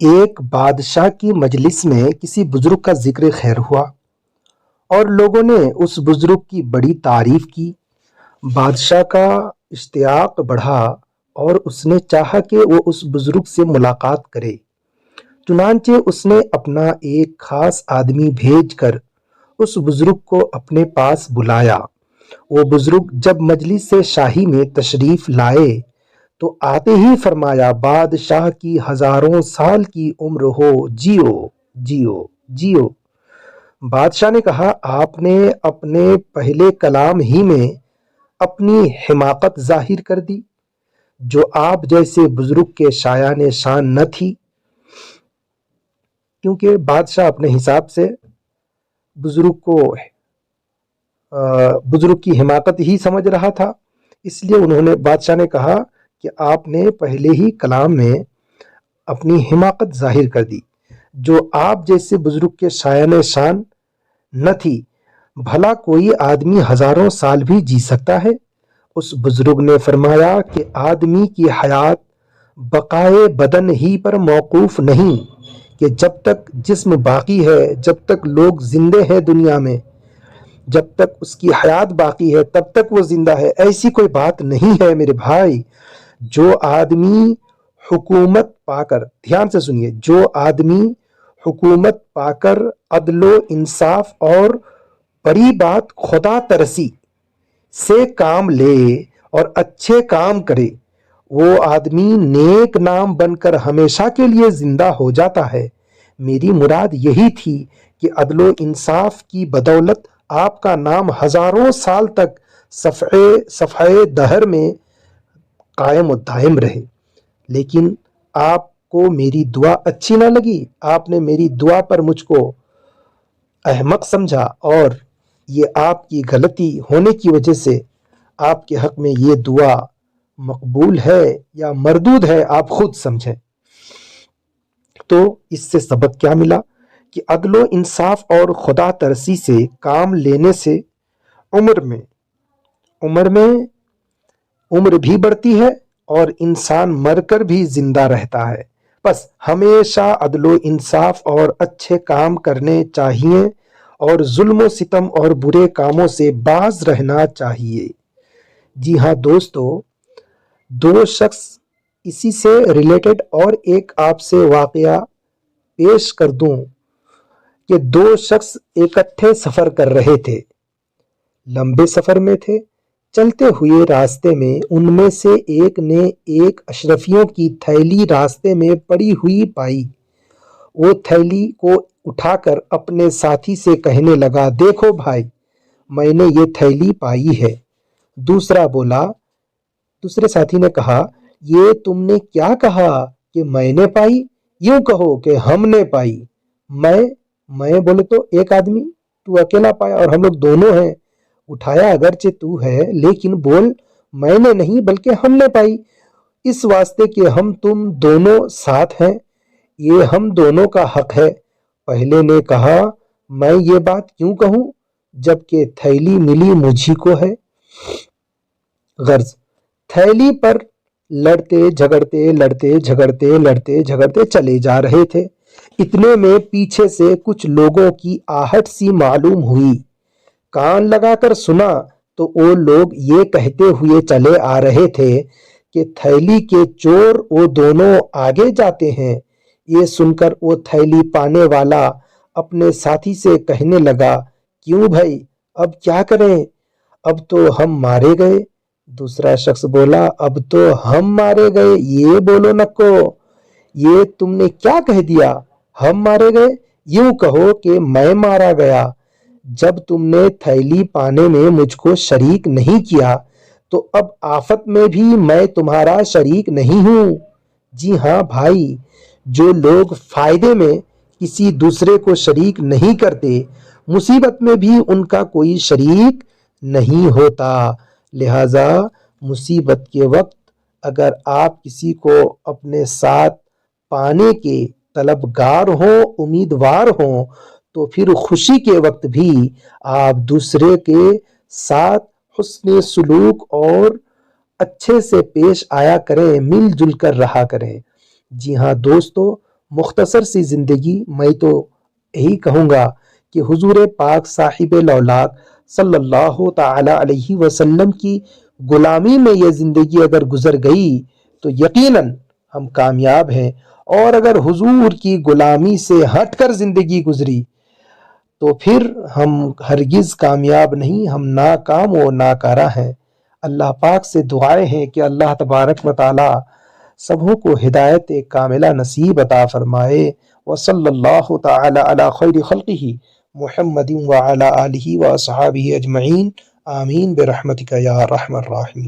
ایک بادشاہ کی مجلس میں کسی بزرگ کا ذکر خیر ہوا اور لوگوں نے اس بزرگ کی بڑی تعریف کی۔ بادشاہ کا اشتیاق بڑھا اور اس نے چاہا کہ وہ اس بزرگ سے ملاقات کرے۔ چنانچہ اس نے اپنا ایک خاص آدمی بھیج کر اس بزرگ کو اپنے پاس بلایا۔ وہ بزرگ جب مجلس شاہی میں تشریف لائے تو آتے ہی فرمایا، بادشاہ کی ہزاروں سال کی عمر ہو، جیو جیو جیو۔ بادشاہ نے کہا، آپ نے اپنے پہلے کلام ہی میں اپنی حماقت ظاہر کر دی، جو آپ جیسے بزرگ کے شایان شان نہ تھی۔ کیونکہ بادشاہ اپنے حساب سے بزرگ کی حماقت ہی سمجھ رہا تھا، اس لیے بادشاہ نے کہا کہ آپ نے پہلے ہی کلام میں اپنی حماقت ظاہر کر دی، جو آپ جیسے بزرگ کے شایان شان نہ تھی۔ بھلا کوئی آدمی ہزاروں سال بھی جی سکتا ہے؟ اس بزرگ نے فرمایا کہ آدمی کی حیات بقائے بدن ہی پر موقوف نہیں، کہ جب تک جسم باقی ہے، جب تک لوگ زندے ہیں دنیا میں، جب تک اس کی حیات باقی ہے تب تک وہ زندہ ہے۔ ایسی کوئی بات نہیں ہے میرے بھائی۔ جو آدمی حکومت پا کر، دھیان سے سنیے، جو آدمی حکومت پا کر عدل و انصاف اور بڑی بات خدا ترسی سے کام لے اور اچھے کام کرے، وہ آدمی نیک نام بن کر ہمیشہ کے لیے زندہ ہو جاتا ہے۔ میری مراد یہی تھی کہ عدل و انصاف کی بدولت آپ کا نام ہزاروں سال تک صفحے دہر میں قائم و دائم رہے۔ لیکن آپ کو میری دعا اچھی نہ لگی، آپ نے میری دعا پر مجھ کو احمق سمجھا، اور یہ آپ کی غلطی ہونے کی وجہ سے آپ کے حق میں یہ دعا مقبول ہے یا مردود ہے، آپ خود سمجھیں۔ تو اس سے سبق کیا ملا کہ عدل و انصاف اور خدا ترسی سے کام لینے سے عمر بھی بڑھتی ہے اور انسان مر کر بھی زندہ رہتا ہے۔ بس ہمیشہ عدل و انصاف اور اچھے کام کرنے چاہیے اور ظلم و ستم اور برے کاموں سے باز رہنا چاہیے۔ جی ہاں دوستو، دو شخص اسی سے ریلیٹڈ اور ایک آپ سے واقعہ پیش کر دوں کہ دو شخص اکٹھے سفر کر رہے تھے، لمبے سفر میں تھے۔ چلتے ہوئے راستے میں ان میں سے ایک نے ایک اشرفیوں کی تھیلی راستے میں پڑی ہوئی پائی۔ وہ تھیلی کو اٹھا کر اپنے ساتھی سے کہنے لگا، دیکھو بھائی، میں نے یہ تھیلی پائی ہے۔ دوسرے ساتھی نے کہا، یہ تم نے کیا کہا کہ میں نے پائی؟ یوں کہو کہ ہم نے پائی۔ میں بولے تو ایک آدمی، تو اکیلا پایا اور ہم لوگ دونوں ہیں۔ اٹھایا اگرچہ تو ہے، لیکن بول میں نے نہیں بلکہ ہم نے پائی، اس واسطے کہ ہم تم دونوں ساتھ ہیں، یہ ہم دونوں کا حق ہے۔ پہلے نے کہا، میں یہ بات کیوں کہوں جبکہ تھیلی ملی مجھی کو ہے؟ غرض تھیلی پر لڑتے جھگڑتے چلے جا رہے تھے۔ اتنے میں پیچھے سے کچھ لوگوں کی آہٹ سی معلوم ہوئی۔ کان لگا کر سنا تو وہ لوگ یہ کہتے ہوئے چلے آ رہے تھے کہ تھیلی کے چور وہ دونوں آگے جاتے ہیں۔ یہ سن کر وہ تھیلی پانے والا اپنے ساتھی سے کہنے لگا، کیوں بھائی، اب کیا کریں؟ اب تو ہم مارے گئے۔ دوسرا شخص بولا، اب تو ہم مارے گئے یہ بولو نکو، یہ تم نے کیا کہہ دیا؟ ہم مارے گئے؟ یوں کہو کہ میں مارا گیا۔ جب تم نے تھیلی پانے میں مجھ کو شریک نہیں کیا تو اب آفت میں بھی میں تمہارا شریک نہیں ہوں۔ جی ہاں بھائی، جو لوگ فائدے میں کسی دوسرے کو شریک نہیں کرتے، مصیبت میں بھی ان کا کوئی شریک نہیں ہوتا۔ لہذا مصیبت کے وقت اگر آپ کسی کو اپنے ساتھ پانے کے طلبگار ہوں، امیدوار ہوں، تو پھر خوشی کے وقت بھی آپ دوسرے کے ساتھ حسن سلوک اور اچھے سے پیش آیا کریں، مل جل کر رہا کریں۔ جی ہاں دوستو، مختصر سی زندگی میں تو یہی کہوں گا کہ حضور پاک صاحب لولاک صلی اللہ تعالی علیہ وسلم کی غلامی میں یہ زندگی اگر گزر گئی تو یقیناً ہم کامیاب ہیں، اور اگر حضور کی غلامی سے ہٹ کر زندگی گزری تو پھر ہم ہرگز کامیاب نہیں، ہم ناکام و ناکارہ ہیں۔ اللہ پاک سے دعائیں ہیں کہ اللہ تبارک و تعالی سبوں کو ہدایت کاملہ نصیب عطا فرمائے۔ وصلی اللہ تعالی علی خیر خلقہ محمد وعلی آلہ واصحابہ اجمعین، آمین برحمتک یا ارحم الراحمین۔